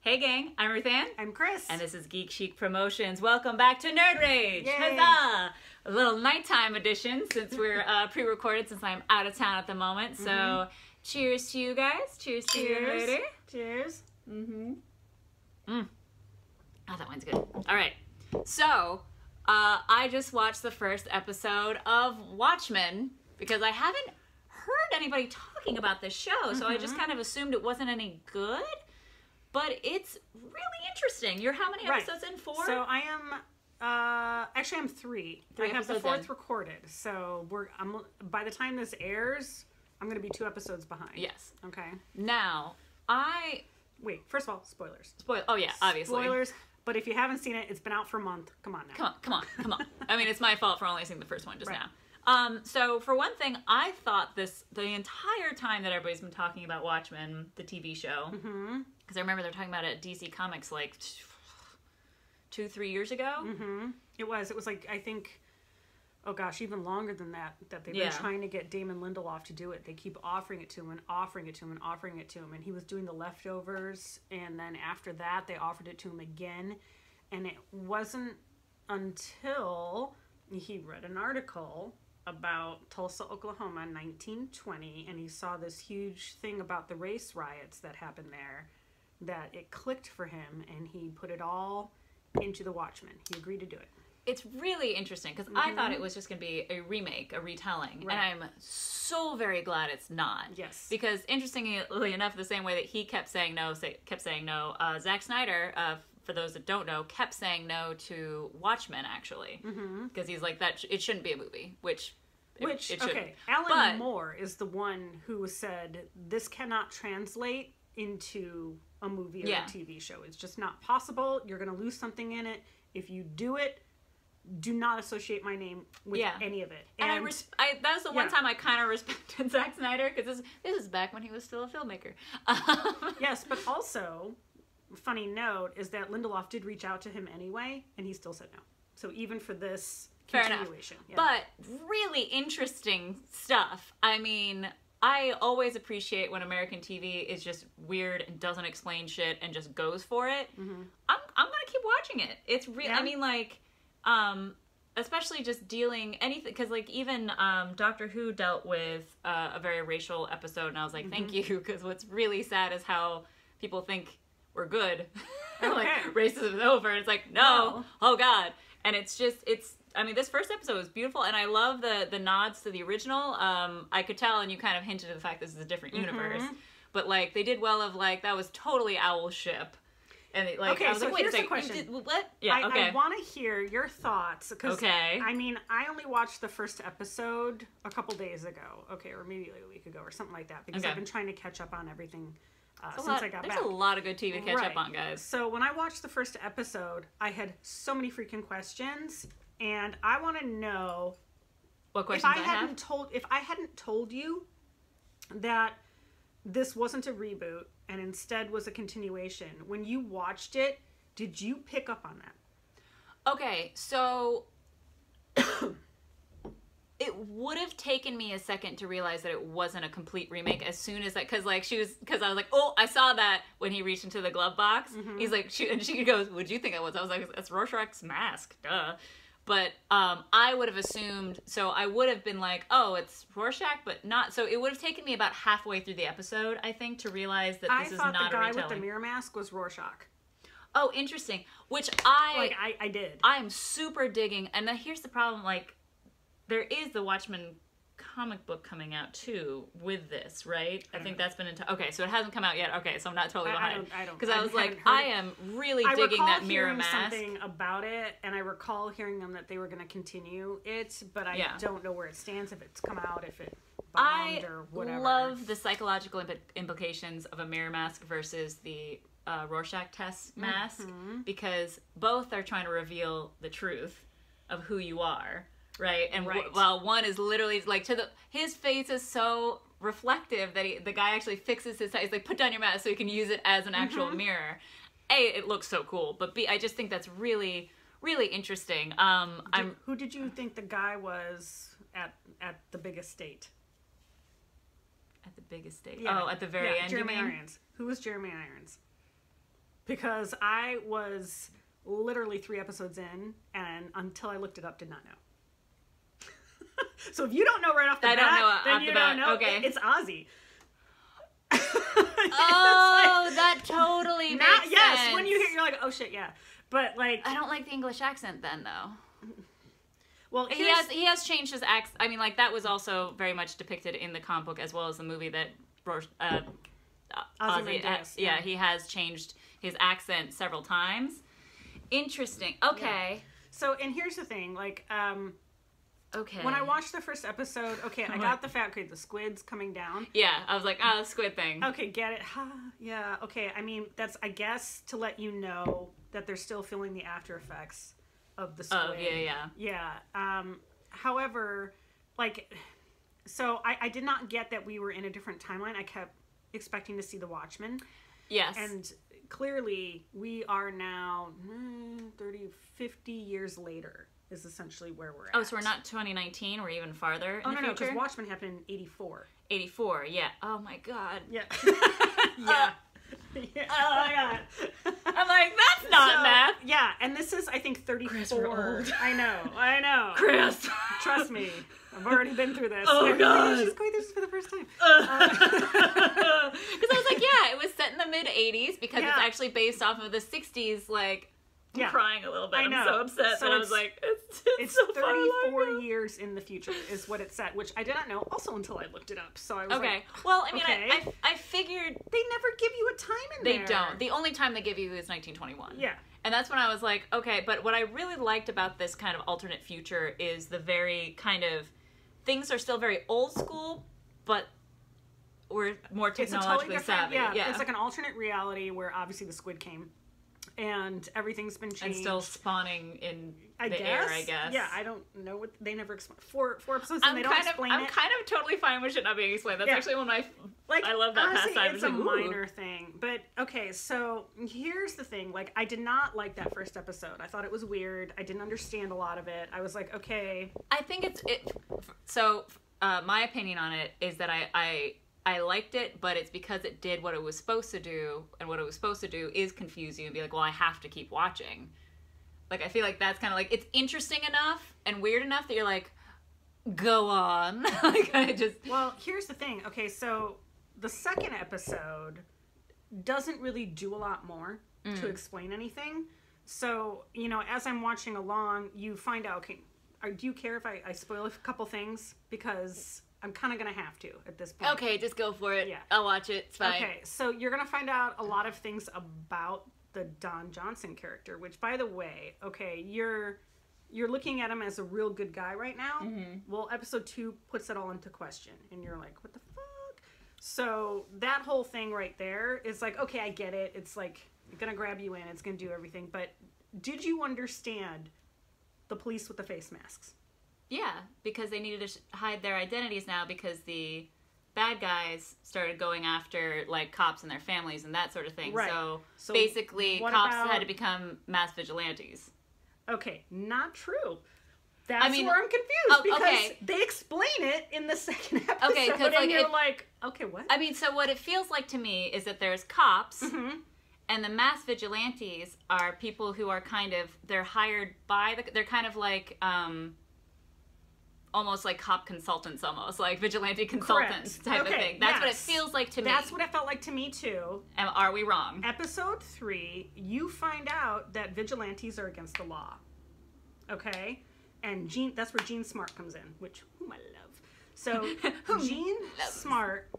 Hey gang, I'm Ruth Ann. I'm Chris. And this is GeekChic Promotions. Welcome back to Nerd Rage! Yay. Huzzah! A little nighttime edition since we're pre-recorded since I'm out of town at the moment. So cheers to you guys. Cheers to you later. Cheers. Oh, that wine's good. Alright, so I just watched the first episode of Watchmen because I haven't heard anybody talking about this show, so I just kind of assumed it wasn't any good. But it's really interesting. You're how many episodes in? 4? So I am, actually I'm 3. I have the 4th recorded. So by the time this airs, I'm going to be 2 episodes behind. Yes. Okay. Now, Wait, first of all, spoilers. Oh yeah, obviously. Spoilers. But if you haven't seen it, it's been out for a month. Come on now. Come on. I mean, it's my fault for only seeing the first one just now. So for one thing, I thought the entire time that everybody's been talking about Watchmen, the TV show, because I remember they're talking about it at DC Comics like 2-3 years ago. It was like, I think, oh gosh, even longer than that they've been trying to get Damon Lindelof to do it. They keep offering it to him and offering it to him and offering it to him. And he was doing The Leftovers. And then after that, they offered it to him again. And it wasn't until he read an article about Tulsa, Oklahoma in 1920, and he saw this huge thing about the race riots that happened there, that it clicked for him, and he put it all into The Watchmen. He agreed to do it. It's really interesting, because I thought it was just going to be a remake, a retelling, and I'm so very glad it's not. Yes. Because, interestingly enough, the same way that he kept saying no, Zack Snyder, for those that don't know, kept saying no to Watchmen, actually. Because he's like, it shouldn't be a movie, which it shouldn't. Okay, Alan Moore is the one who said, this cannot translate into a movie or a TV show. It's just not possible. You're going to lose something in it. If you do it, do not associate my name with any of it. And that was the one time I kind of respected Zack Snyder, because this is back when he was still a filmmaker. Yes, but also, funny note is that Lindelof did reach out to him anyway, and he still said no. So even for this continuation. Fair enough. But really interesting stuff. I mean, I always appreciate when American TV is just weird and doesn't explain shit and just goes for it. I'm gonna keep watching it. It's real. I mean, like, especially just dealing anything, because like even Doctor Who dealt with a very racial episode, and I was like, thank you, because what's really sad is how people think we're good. Like, racism is over. It's like, no. Oh God. And I mean, this first episode was beautiful, and I love the nods to the original. I could tell, and you kind of hinted at the fact this is a different universe, but like they did well of like, that was totally Owl Ship. And like, I was like, wait a second, what? Yeah, I want to hear your thoughts. Okay. I mean, I only watched the first episode a couple days ago. Okay, or maybe like a week ago or something like that, because I've been trying to catch up on everything since I got back. There's a lot of good TV to catch up on, guys. So when I watched the first episode, I had so many freaking questions, and I want to know what questions if I hadn't told you that this wasn't a reboot and instead was a continuation. When you watched it, did you pick up on that? Okay, so it would have taken me a second to realize that it wasn't a complete remake as soon as that, because I was like, oh, I saw that when he reached into the glove box. He's like, and she goes, what'd you think it was? I was like, that's Rorschach's mask, duh. But I would have assumed, so I would have been like, oh, it's Rorschach, but not. So it would have taken me about halfway through the episode, I think, to realize that this is not a retelling. I thought the guy with the mirror mask was Rorschach. Oh, interesting. Which I did. I'm super digging. And then here's the problem, like, there is the Watchmen comic book coming out too with this, right? I think that's been okay, so it hasn't come out yet. Okay, so I'm not totally behind. I don't. Because I was like, I am really digging that mirror mask. I recall hearing something about it, and I recall hearing them that they were going to continue it, but I don't know where it stands, if it's come out, if it bombed or whatever. I love the psychological implications of a mirror mask versus the Rorschach test mask, because both are trying to reveal the truth of who you are. Right, and while one is literally like his face is so reflective that the guy actually fixes his eyes. He's like, put down your mask so you can use it as an actual mirror. A, it looks so cool, but B, I just think that's really, really interesting. Who did you think the guy was at the big estate? At the big estate? Yeah. Oh, at the very end. Jeremy Irons. Who was Jeremy Irons? because I was literally 3 episodes in, and until I looked it up, did not know. So if you don't know right off the bat, then you don't know. Okay. It's Ozzy. Oh, that totally makes sense. Yes, when you hear, you're like, oh shit, yeah. But like, I don't like the English accent then, though. Well, he has changed his accent. I mean, like, that was also very much depicted in the comic book as well as the movie that Ozzy, yeah, he has changed his accent several times. Interesting. Okay. Yeah. So, and here's the thing, like, okay. When I watched the first episode, I got the fact, the squid's coming down. Yeah, I was like, the squid thing. Okay, get it. Yeah, okay. I mean, that's, I guess, to let you know that they're still feeling the after effects of the squid. Oh, yeah. Yeah. However, like, so I did not get that we were in a different timeline. I kept expecting to see the Watchmen. Yes. And clearly, we are now 50 years later. Is essentially where we're at. Oh, so we're not 2019, we're even farther in the future? No, because Watchmen happened in 84. 84, yeah. Oh my god. Yeah. Yeah. Yeah. Oh my god. I'm like, that's not math. Yeah, and this is, I think, 34. Chris, we're old. I know. Chris! Trust me. I've already been through this. Oh god. She's going through this for the first time. Because I was like, yeah, it was set in the mid-80s because it's actually based off of the 60s, like, I'm crying a little bit. I'm so upset that I was like, it's so 34 years in the future is what it said, which I did not know also until I looked it up. So I was like, well, I mean, I figured they never give you a time in there. They don't. The only time they give you is 1921. Yeah. And that's when I was like, okay, but what I really liked about this kind of alternate future is the very kind of, things are still very old school, but we're more technologically savvy. Yeah, it's like an alternate reality where obviously the squid came. And everything's been changed. And still spawning in the air, I guess. Yeah, I don't know what they never explain. Four episodes and they don't explain it. I'm kind of totally fine with shit not being explained. That's actually one of my I love that honestly, pastime. It's a minor thing, but okay. So here's the thing: like, I did not like that first episode. I thought it was weird. I didn't understand a lot of it. I was like, okay. I think So my opinion on it is that I liked it, but it's because it did what it was supposed to do, and what it was supposed to do is confuse you and be like, well, I have to keep watching. Like, I feel like that's kind of like, it's interesting enough and weird enough that you're like, go on. Well, here's the thing. Okay, so the second episode doesn't really do a lot more to explain anything. So, you know, as I'm watching along, you find out, okay, do you care if I spoil a couple things? Because I'm kind of going to have to at this point. Okay, just go for it. Yeah. I'll watch it. It's fine. Okay, so you're going to find out a lot of things about the Don Johnson character, which, by the way, okay, you're looking at him as a real good guy right now. Mm-hmm. Well, episode 2 puts it all into question, and you're like, what the fuck? So that whole thing right there is like, okay, I get it. It's like, it's going to grab you in. It's going to do everything. But did you understand the police with the face masks? Yeah, because they needed to hide their identities now because the bad guys started going after, like, cops and their families and that sort of thing. Right. So basically, cops had to become mass vigilantes. Okay, not true. That's where I'm confused because they explain it in the second episode. Okay, because you're like, okay, what? I mean, so what it feels like to me is that there's cops, and the mass vigilantes are people who are kind of, they're hired by they're kind of like, almost like cop consultants, almost like vigilante consultants type of thing. That's what it feels like to me. That's what it felt like to me too. And are we wrong? Episode 3, you find out that vigilantes are against the law. Okay? And that's where Jean Smart comes in, whom I love. So Jean Smart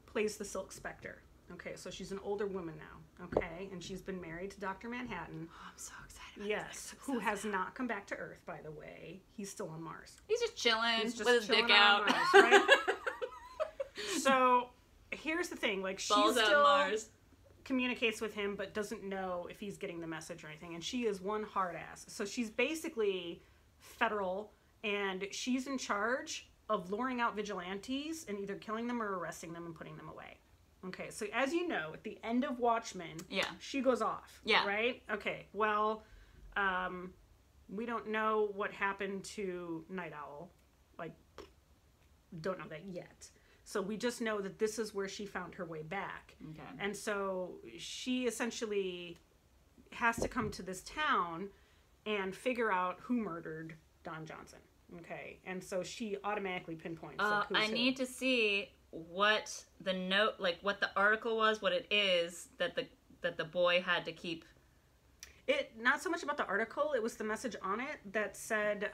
plays the Silk Spectre. Okay, so she's an older woman now. Okay, and she's been married to Dr. Manhattan. Oh, I'm so excited. Yes, who has not come back to Earth, by the way. He's still on Mars. He's just chilling with his dick out. Mars, right? So here's the thing: like, she still communicates with him, but doesn't know if he's getting the message or anything. And she is one hard ass. So she's basically federal, and she's in charge of luring out vigilantes and either killing them or arresting them and putting them away. Okay, so as you know, at the end of Watchmen, she goes off. Yeah. Right? Okay, well, we don't know what happened to Night Owl. Like, don't know that yet. So we just know that this is where she found her way back. Okay. And so she essentially has to come to this town and figure out who murdered Don Johnson. Okay, and so she automatically pinpoints. Like, I need to see what the note, like what the article was, what it is that the boy had to keep. It not so much about the article; it was the message on it that said,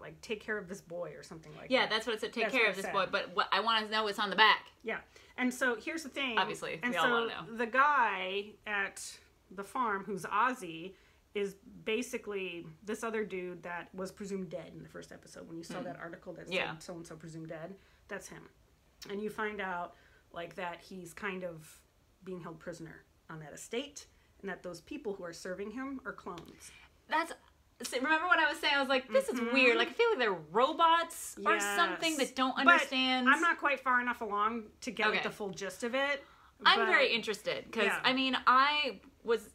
like, take care of this boy or something like that. Yeah, that's what it said. Take care of this boy. But what I want to know what's on the back. Yeah, and so here's the thing. Obviously, and we all want to know. The guy at the farm, who's Ozzy, is basically this other dude that was presumed dead in the first episode. When you saw that article that said so-and-so presumed dead, that's him. And you find out, like, that he's kind of being held prisoner on that estate, and that those people who are serving him are clones. Remember what I was saying? I was like, this is weird. Like, I feel like they're robots or something that don't understand. But I'm not quite far enough along to get like, the full gist of it. I'm very interested, because, I mean, I was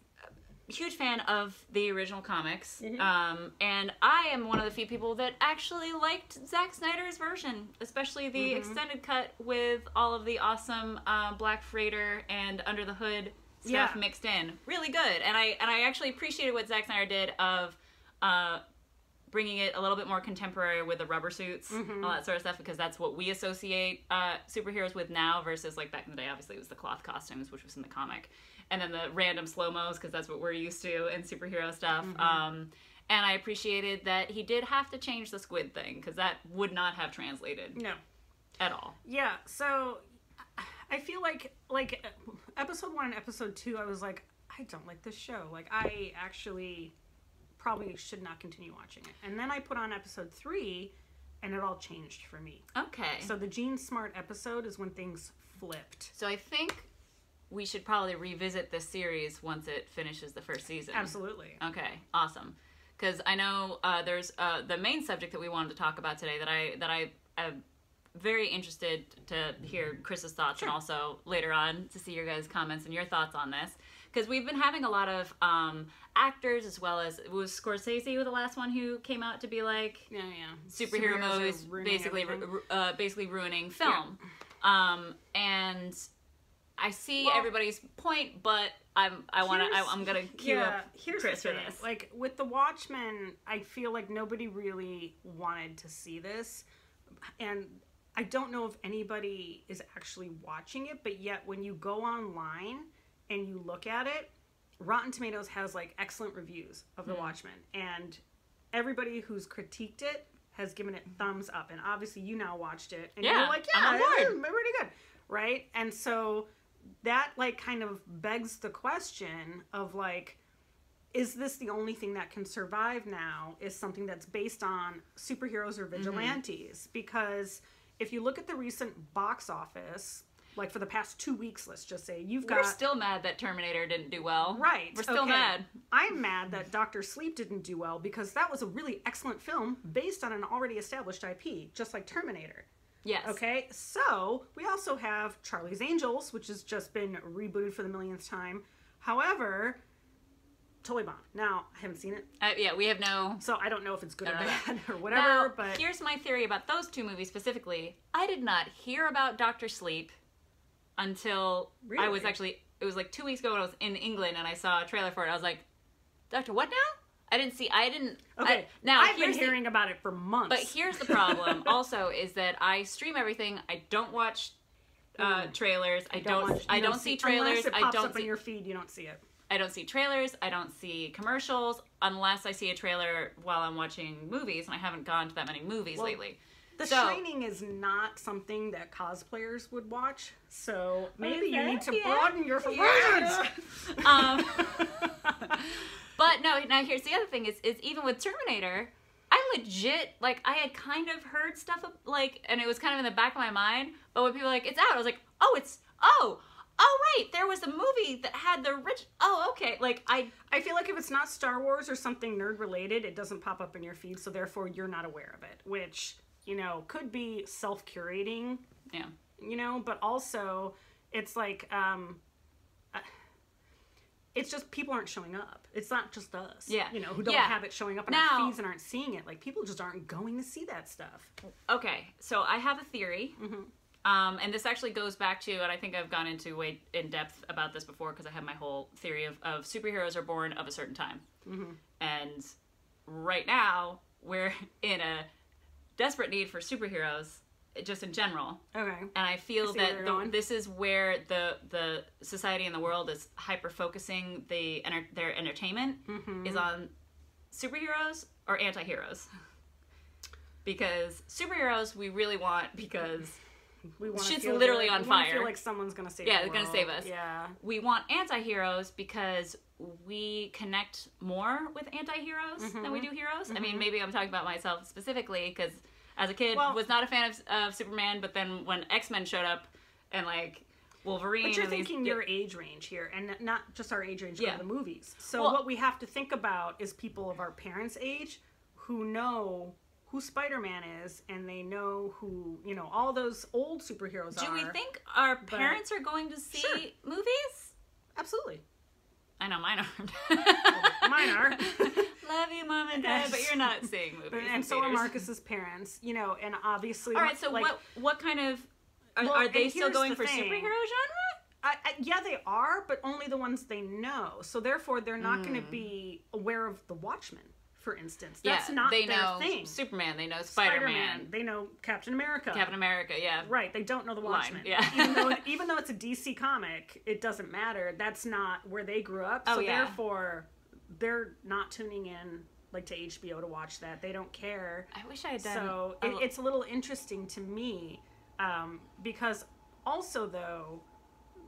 huge fan of the original comics, and I am one of the few people that actually liked Zack Snyder's version, especially the extended cut with all of the awesome Black Freighter and Under the Hood stuff mixed in. Really good, and I actually appreciated what Zack Snyder did of bringing it a little bit more contemporary with the rubber suits, all that sort of stuff, because that's what we associate superheroes with now versus, like, back in the day, obviously it was the cloth costumes, which was in the comic. And then the random slow-mos, because that's what we're used to in superhero stuff. And I appreciated that he did have to change the squid thing, because that would not have translated. No. At all. Yeah, so I feel like episode 1 and episode 2, I was like, I don't like this show. Like, I actually probably should not continue watching it. And then I put on episode 3, and it all changed for me. Okay. So the Jean Smart episode is when things flipped. So I think we should probably revisit this series once it finishes the first season. Absolutely. Okay, awesome. Because I know there's the main subject that we wanted to talk about today that I am very interested to hear Chris's thoughts, and also later on to see your guys' comments and your thoughts on this. Because we've been having a lot of actors, as well as, it was Scorsese with the last one who came out to be like, superhero movies basically ruining film. Yeah. And I see everybody's point, but I'm gonna queue up Chris for this. Like, with the Watchmen, I feel like nobody really wanted to see this, and I don't know if anybody is actually watching it, but yet when you go online and you look at it, Rotten Tomatoes has, like, excellent reviews of the Watchmen, and everybody who's critiqued it has given it thumbs up, and obviously you now watched it, and you're like, I'm on board. It's pretty good, right? And so that, like, kind of begs the question of, like, is this the only thing that can survive now, is something that's based on superheroes or vigilantes? Because if you look at the recent box office, like, for the past 2 weeks, let's just say, we're still mad that Terminator didn't do well. Right. We're still mad. I'm mad that Dr. Sleep didn't do well, because that was a really excellent film based on an already established IP, just like Terminator. Yes. Okay, so we also have Charlie's Angels, which has just been rebooted for the millionth time. However, totally bombed. Now, I haven't seen it. We have no... So I don't know if it's good or bad or whatever, now, but... here's my theory about those two movies specifically. I did not hear about Dr. Sleep until I was actually... It was like 2 weeks ago when I was in England and I saw a trailer for it. I was like, Doctor what now? Okay, I've been hearing about it for months. But here's the problem also, is that I stream everything. I don't watch trailers. I don't see trailers. Unless it pops up in your feed, you don't see it. I don't see trailers. I don't see commercials unless I see a trailer while I'm watching movies, and I haven't gone to that many movies lately. The Shining is not something that cosplayers would watch, so maybe you need to broaden your horizons. But no, now here's the other thing is even with Terminator, I legit, like, I had kind of heard stuff, like, and it was kind of in the back of my mind, but when people were like, it's out, I was like, oh, right, there was a movie that had the original, okay, like, I feel like if it's not Star Wars or something nerd-related, it doesn't pop up in your feed, so therefore you're not aware of it, which, you know, could be self-curating, you know, but also, it's like, it's just people aren't showing up. It's not just us, you know, who don't have it showing up in our feeds and aren't seeing it. Like, people just aren't going to see that stuff. Okay, so I have a theory, And this actually goes back to, and I think I've gone into way in depth about this before because I have my whole theory of superheroes are born of a certain time. And right now, we're in a desperate need for superheroes, just in general. Okay. And I feel that this is where the society and the world is hyper-focusing their entertainment is on superheroes or anti-heroes. Because superheroes we really want because shit's literally on fire. We feel like someone's gonna save us. Yeah, they're gonna save us. Yeah. We want anti-heroes because we connect more with anti-heroes than we do heroes. I mean, maybe I'm talking about myself specifically because as a kid was not a fan of Superman, but then when X-Men showed up and like Wolverine. But you're thinking your age range here, and not just our age range, but the movies. So what we have to think about is people of our parents' age who know who Spider-Man is, and they know who, you know, all those old superheroes are. Do we think our parents are going to see movies? Absolutely. I know mine are. Mine are. Love you, Mom and Dad, but you're not seeing movies. And so are Marcus's parents, you know, and obviously... All right, so like, what kind of... Are they still going for superhero genre? Yeah, they are, but only the ones they know. So therefore, they're not going to be aware of the Watchmen, for instance. That's not their thing. Superman, they know Spider-Man. They know Captain America. Captain America, yeah. Right, they don't know the Watchmen. Yeah. even though it's a DC comic, it doesn't matter. That's not where they grew up. So therefore, they're not tuning in like to HBO to watch that. They don't care. I wish I had done... So it's a little interesting to me because also, though,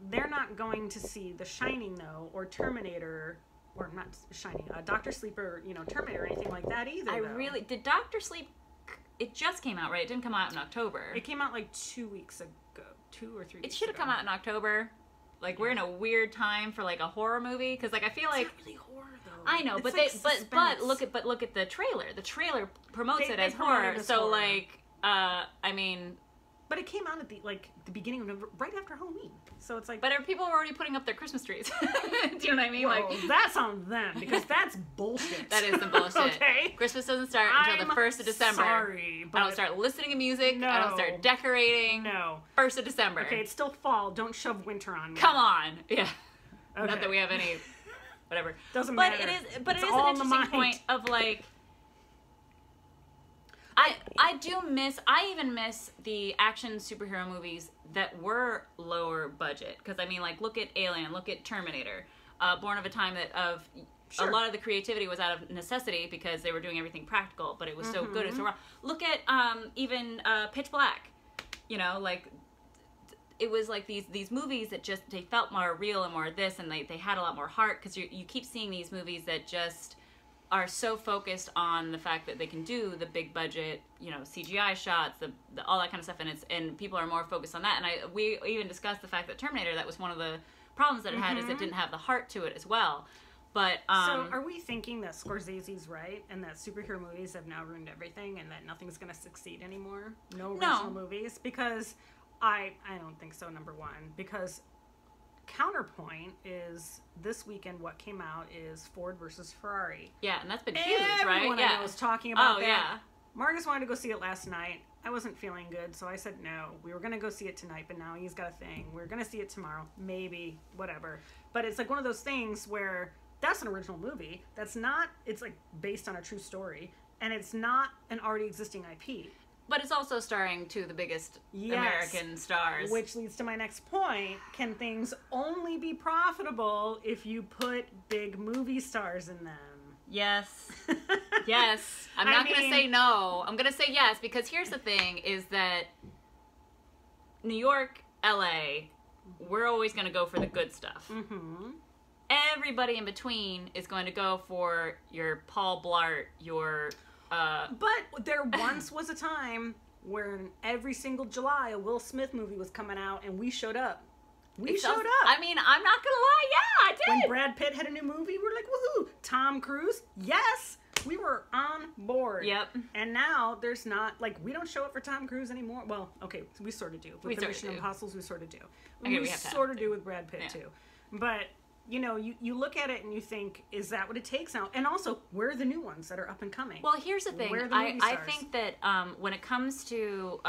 they're not going to see The Shining, though, or Terminator... Or not Shining, Dr. Sleep or, you know, Terminator or anything like that either. Did Dr. Sleep, it just came out, right? It didn't come out in October. It came out like 2 weeks ago. 2 or 3 weeks ago. It should have come out in October. Like, we're in a weird time for, like, a horror movie. Because, like, I feel like... It's not really horror, though. I know, but look at the trailer. The trailer promotes it as horror. So, like, I mean... But it came out at the beginning of November, right after Halloween. So it's like... But people were already putting up their Christmas trees. Do you know what I mean? Well, that's on them, because that's bullshit. That is some bullshit. Okay? Christmas doesn't start until the 1st of December. Sorry, but... I don't start listening to music. No. I don't start decorating. No. 1st of December. Okay, it's still fall. Don't shove winter on me. Come on. Yeah. Okay. Not that we have any... Whatever. Doesn't matter. But it is an interesting point of, like... I even miss the action superhero movies that were lower budget. Because, I mean, like, look at Alien, look at Terminator. Born of a time that a lot of the creativity was out of necessity because they were doing everything practical, but it was so good and so raw. Look at even Pitch Black. You know, like, it was like these movies that just, they felt more real and more this, and they had a lot more heart, because you keep seeing these movies that just... are so focused on the fact that they can do the big budget, you know, CGI shots, the all that kind of stuff, and people are more focused on that. And we even discussed the fact that Terminator, that was one of the problems that it had, is it didn't have the heart to it as well. But so are we thinking that Scorsese's right, and that superhero movies have now ruined everything, and that nothing's going to succeed anymore? No original movies? Because I don't think so. Number one, because counterpoint is this weekend what came out is Ford versus Ferrari. Yeah, and that's been huge, right? Everyone I know was talking about that. Yeah. Marcus wanted to go see it last night. I wasn't feeling good, so I said no. We were going to go see it tonight, but now he's got a thing. We're going to see it tomorrow. Maybe. Whatever. But it's like one of those things where that's an original movie. That's not... It's like based on a true story. And it's not an already existing IP. But it's also starring two of the biggest American stars. Which leads to my next point. Can things only be profitable if you put big movie stars in them? Yes. Yes. I'm not going to say no. I'm going to say yes, because here's the thing, is that New York, LA, we're always going to go for the good stuff. Mm-hmm. Everybody in between is going to go for your Paul Blart, your... But there once was a time where every single July a Will Smith movie was coming out, and we showed up. We showed up. I mean, I'm not gonna lie, yeah, I did. When Brad Pitt had a new movie, we're like, woohoo! Tom Cruise, yes! We were on board. Yep. And now there's not, like, we don't show up for Tom Cruise anymore. Well, okay, we sort of do. With the Mission Impossibles, we sort of do. Okay, we sort of do with Brad Pitt, too. But... You know, you look at it and you think, is that what it takes now? And also, where are the new ones that are up and coming? Well, here's the thing. Where are the movie stars? I think that when it comes to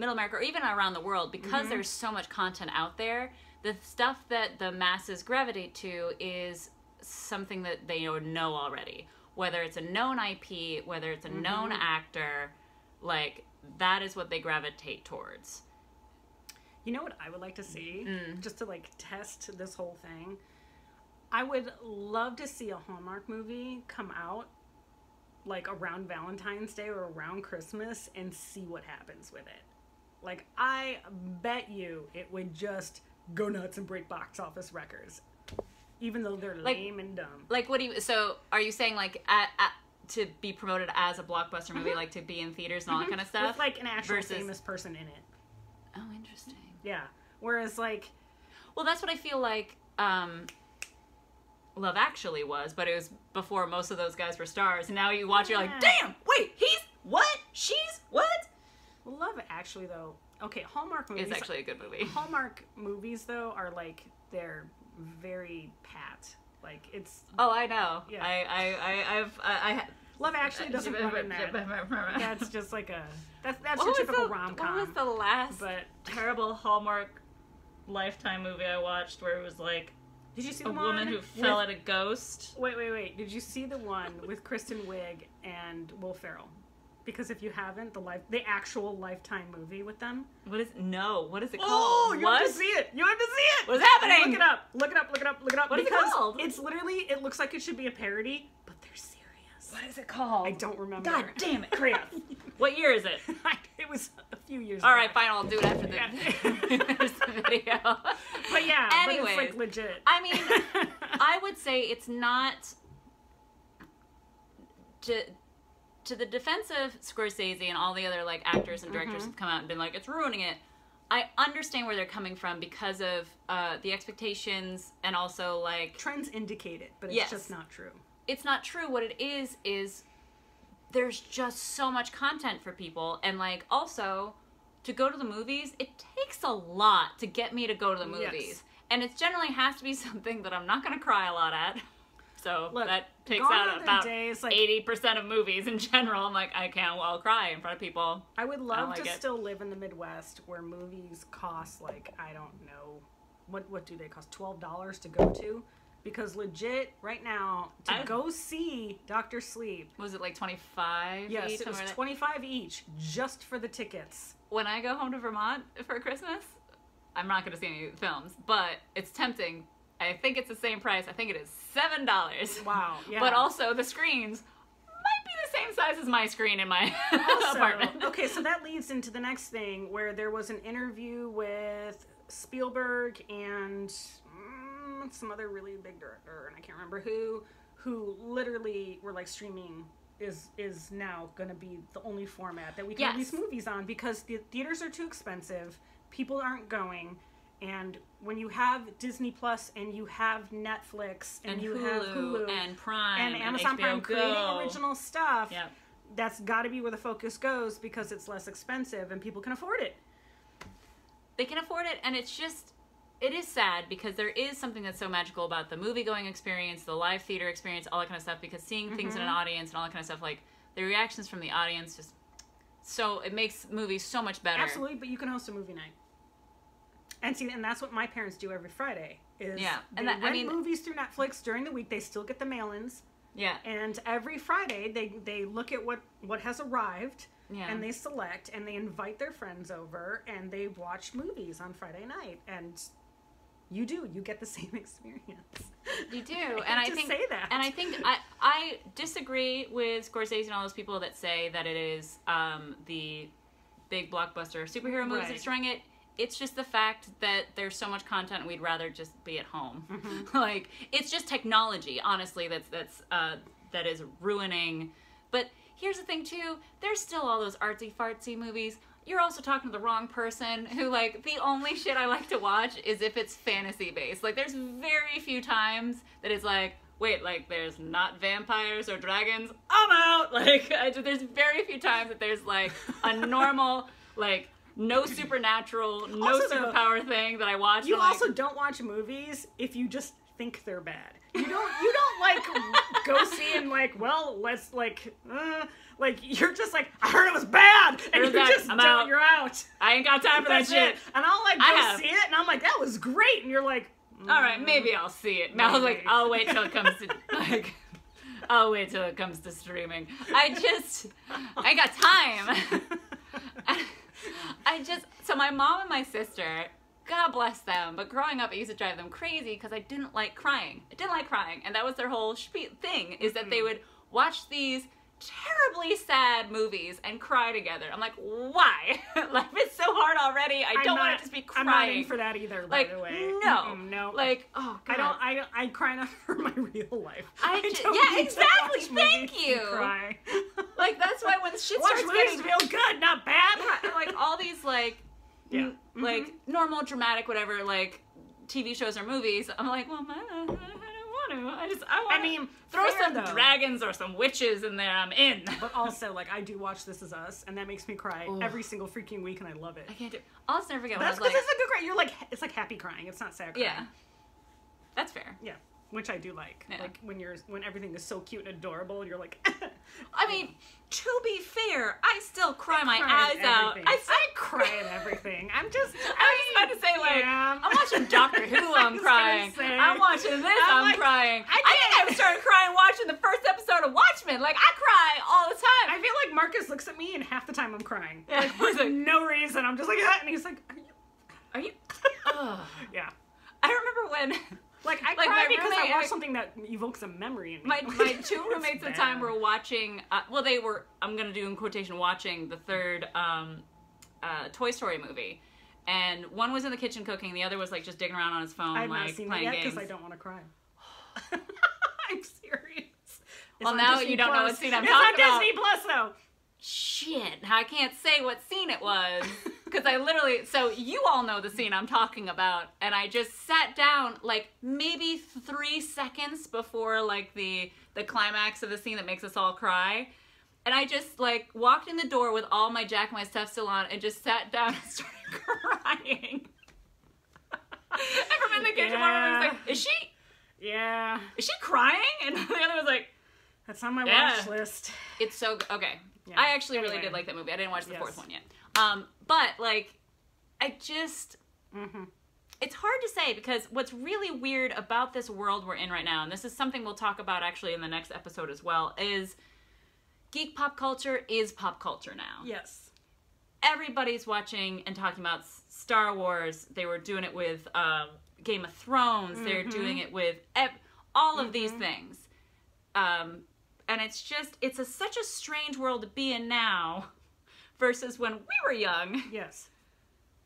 Middle America, or even around the world, because there's so much content out there, the stuff that the masses gravitate to is something that they know already. Whether it's a known IP, whether it's a known actor, like, that is what they gravitate towards. You know what I would like to see? Just to, like, test this whole thing? I would love to see a Hallmark movie come out, like, around Valentine's Day or around Christmas and see what happens with it. Like, I bet you it would just go nuts and break box office records. Even though they're lame and dumb. Like, what do you... So, are you saying, like, to be promoted as a blockbuster movie, like, to be in theaters and all that kind of stuff? With, like, an actual famous person in it. Oh, interesting. Yeah. Whereas, like... Well, that's what I feel like Love Actually was, but it was before most of those guys were stars. And now you watch, you're like, damn! Wait, he's... What? She's... What? Love Actually, though... Okay, Hallmark movies... It's actually a good movie. Hallmark movies, though, are, like, they're... very pat. Like, it's... Oh, I know. Yeah. I Love Actually doesn't run in that. That's just like a... That's your typical rom-com. What was the last terrible Hallmark Lifetime movie I watched where it was like... Did you see a woman who fell at a ghost? Wait. Did you see the one with Kristen Wiig and Will Ferrell? Because if you haven't, the actual Lifetime movie with them. What is it called? Oh, you have to see it. What's happening? Look it up. What is it called? It's literally, it looks like it should be a parody, but they're serious. What is it called? I don't remember. God damn it, Kriya. What year is it? It was a few years All back. right, fine, I'll do it after the video. But yeah, anyways, but it's like legit. I mean, I would say it's not... To the defense of Scorsese and all the other, like, actors and directors have come out and been like, it's ruining it. I understand where they're coming from because of the expectations and also, like... Trends indicate it, but it's just not true. It's not true. What it is there's just so much content for people. And, like, also, to go to the movies, it takes a lot to get me to go to the movies. Yes. And it generally has to be something that I'm not going to cry a lot at. So look, that takes out about days, like, 80% of movies in general. I'm like, I can't cry in front of people. I would love to still live in the Midwest where movies cost, like, I don't know, what do they cost? $12 to go to? Because legit, right now, to go see Dr. Sleep. Was it like $25 yes, each? It was $25 each just for the tickets. When I go home to Vermont for Christmas, I'm not going to see any films, but it's tempting. I think it's the same price. I think it is $7. Wow. Yeah. But also the screens might be the same size as my screen in my apartment. Okay, so that leads into the next thing where there was an interview with Spielberg and some other really big director, and I can't remember who literally were like, streaming is now going to be the only format that we can release movies on because the theaters are too expensive. People aren't going. And when you have Disney Plus and you have Netflix and you have Hulu and Prime and Amazon Prime creating original stuff, yep, that's got to be where the focus goes because it's less expensive and people can afford it. They can afford it, and it's just, it is sad because there is something that's so magical about the movie-going experience, the live theater experience, all that kind of stuff, because seeing things in an audience and all that kind of stuff, like, the reactions from the audience just, so it makes movies so much better. Absolutely, but you can host a movie night. And see, and that's what my parents do every Friday. Is they rent movies through Netflix during the week. They still get the mail-ins. Yeah. And every Friday, they look at what has arrived, and they select, and they invite their friends over, and they watch movies on Friday night. And you get the same experience. You do, and I think I disagree with Scorsese and all those people that say that it is the big blockbuster superhero movies that's destroying it. It's just the fact that there's so much content and we'd rather just be at home. Like, it's just technology, honestly, that is ruining. But here's the thing, too. There's still all those artsy-fartsy movies. You're also talking to the wrong person who, like, the only shit I like to watch is if it's fantasy-based. Like, there's very few times that it's like, wait, like, there's not vampires or dragons? I'm out! Like, there's very few times that there's, like, a normal, like, No supernatural, no also, superpower thing that I watch. You also don't watch movies if you just think they're bad. You don't like go see and like, well, let's like you're just like, I heard it was bad, and you're out. I ain't got time for that shit. And I'll like go see it, and I'm like, that was great, and you're like, all right, maybe I'll see it. Now I was like, I'll wait till it comes to I'll wait till it comes to streaming. I ain't got time. So my mom and my sister, God bless them, but growing up it used to drive them crazy because I didn't like crying. And that was their whole thing, is that they would watch these terribly sad movies and cry together. I'm like, why? Life is so hard already. I don't want to just be crying. I'm not in for that either, by the way. No. No. Like, oh God. I cry enough for my real life. Yeah, exactly. Thank you. Cry. Like, that's why when shit starts getting real good, not bad. Like all these like like normal dramatic whatever like TV shows or movies, I'm like, well, I don't want to. I mean, throw some dragons or some witches in there. I'm in. But also, like, I do watch This Is Us, and that makes me cry every single freaking week, and I love it. I can't do. I'll just never forget. That's because it's a good cry. You're like, it's like happy crying. It's not sad crying. Yeah, that's fair. Yeah, which I do like. Yeah. Like when everything is so cute and adorable, you're like. I mean, to be fair, I still cry my eyes out. I cry at everything. I was just about to say, like, I'm watching Doctor Who, I'm crying. I'm watching this, I'm crying. I think I started crying watching the first episode of Watchmen. Like, I cry all the time. I feel like Marcus looks at me and half the time I'm crying. Yeah. Like, for no reason. I'm just like, and he's like, are you? Yeah. I remember when... Like, I cry because I watched something that evokes a memory in me. My two roommates at the time were watching, they were, I'm going to do in quotation, watching the third Toy Story movie. And one was in the kitchen cooking, the other was, like, just digging around on his phone, I've like, not seen playing it yet games. because I don't want to cry. I'm serious. Well, now Disney you don't Plus. know what scene I'm talking about. It's on Disney Plus, though. Shit, I can't say what scene it was, because I literally, so you all know the scene I'm talking about, and I just sat down, like, maybe 3 seconds before, like, the climax of the scene that makes us all cry, and I just, like, walked in the door with all my Jack and my stuff still on, and just sat down and started crying. And from in the kitchen, one of them was like, is she crying? And the other was like, that's on my watch list. It's so, okay. Yeah. I actually really did like that movie. I didn't watch the fourth one yet. But, like, I just... It's hard to say, because what's really weird about this world we're in right now, and this is something we'll talk about actually in the next episode as well, is geek pop culture is pop culture now. Yes. Everybody's watching and talking about Star Wars. They were doing it with Game of Thrones. They're doing it with all of these things. And it's just, such a strange world to be in now versus when we were young. Yes.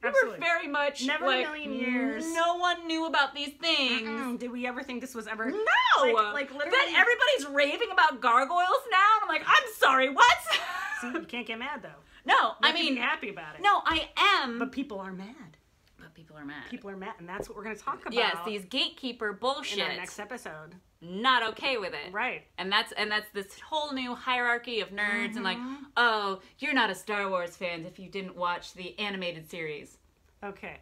Absolutely. We were very much never like, in a million years. No one knew about these things. Did we ever think this was ever... No! Like literally... Then everybody's raving about gargoyles now, and I'm like, I'm sorry, what? See, you can't get mad, though. No, I mean... be happy about it. No, I am. But people are mad. People are mad. People are mad, and that's what we're going to talk about. Yes, these gatekeeper bullshit. In our next episode. Not okay with it. Right. And that's this whole new hierarchy of nerds and like, oh, you're not a Star Wars fan if you didn't watch the animated series. Okay.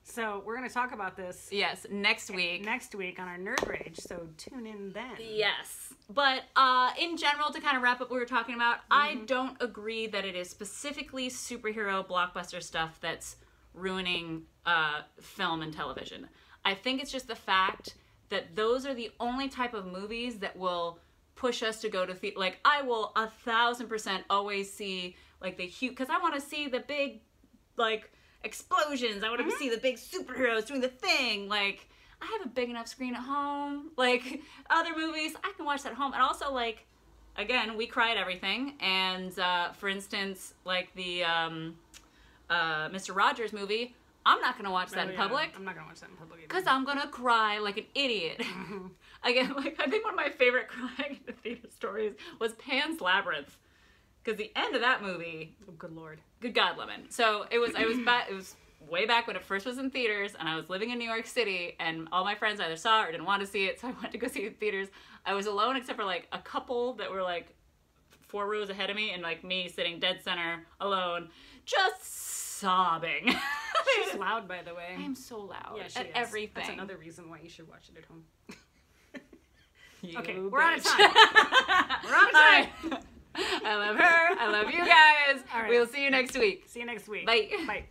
So we're going to talk about this. Yes, next week. Next week on our Nerd Rage, so tune in then. Yes. But in general, to kind of wrap up what we were talking about, I don't agree that it is specifically superhero blockbuster stuff that's ruining film and television. I think it's just the fact that those are the only type of movies that will push us to go to theater. Like, I will 1,000% always see, like, the huge, because I want to see the big, like, explosions. I want to see the big superheroes doing the thing. Like, I have a big enough screen at home. Like, other movies, I can watch that at home. And also, like, again, we cry at everything. And, for instance, like, the Mr. Rogers movie, I'm not going to watch that in public. I'm not going to watch that in public either. Because I'm going to cry like an idiot. Again, like, I think one of my favorite crying in the theater stories was Pan's Labyrinth. Because the end of that movie... Oh, good Lord. Good God, Lemon. So, it was way back when it first was in theaters, and I was living in New York City, and all my friends either saw it or didn't want to see it, so I went to go see it in theaters. I was alone except for, like, a couple that were, like, 4 rows ahead of me, and, like, me sitting dead center, alone, just sobbing. She's loud, by the way. I am so loud Yeah, she at is. everything. That's another reason why you should watch it at home. Okay, we're out of time. We're out of time. I love her. I love you guys. All right. We'll see you next week. See you next week. Bye. Bye.